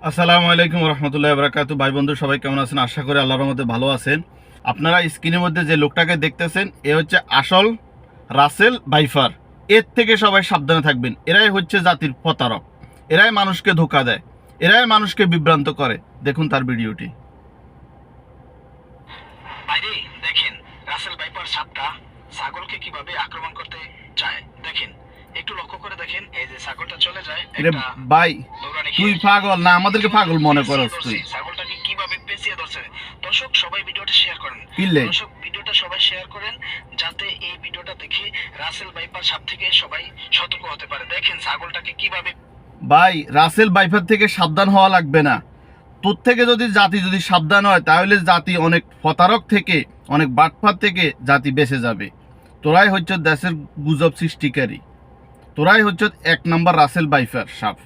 আসসালামু আলাইকুম রহমতুল্লাহ বরকাত। ভাই বন্ধু সবাই কেমন আছেন? আশা করি আল্লাহর মধ্যে ভালো আছেন। আপনারা স্ক্রিনের মধ্যে যে লোকটাকে দেখতেছেন এ হচ্ছে আসল রাসেল ভাইপার। এর থেকে সবাই সাবধানে থাকবেন। এরাই হচ্ছে জাতির প্রতারক, এরাই মানুষকে ধোঁকা দেয়, এরাই মানুষকে বিভ্রান্ত করে। দেখুন তার ভিডিওটি। বাইরে দেখেন রাসেল ভাইপার সাপটা ছাগলকে কিভাবে আক্রমণ করতে চায়। দেখেন, একটু লক্ষ্য করে দেখেন, এই যে ছাগলটা চলে যায়। ভাই তুই পাগল না, আমাদেরকে পাগল মনে করস তুই? ছাগলটাকে কিভাবে পেঁচিয়ে ধরছে। দর্শক সবাই ভিডিওটা শেয়ার করেন। দর্শক ভিডিওটা সবাই শেয়ার করেন যাতে এই ভিডিওটা দেখে রাসেল ভাইপার সাপ থেকে সবাই সতর্ক হতে পারে। দেখেন ছাগলটাকে কিভাবে। ভাই রাসেল ভাইপার থেকে সাবধান হওয়া লাগবে না। তোর থেকে জাতি যদি সাবধান হয় তাহলে জাতি অনেক প্রতারক থেকে, অনেক বাটপার থেকে জাতি বেঁচে যাবে। তোরাই হচ্ছে দেশের গুজব সৃষ্টিকারী, তোরাই হচ্ছে এক নম্বর রাসেল ভাইপার সাপ।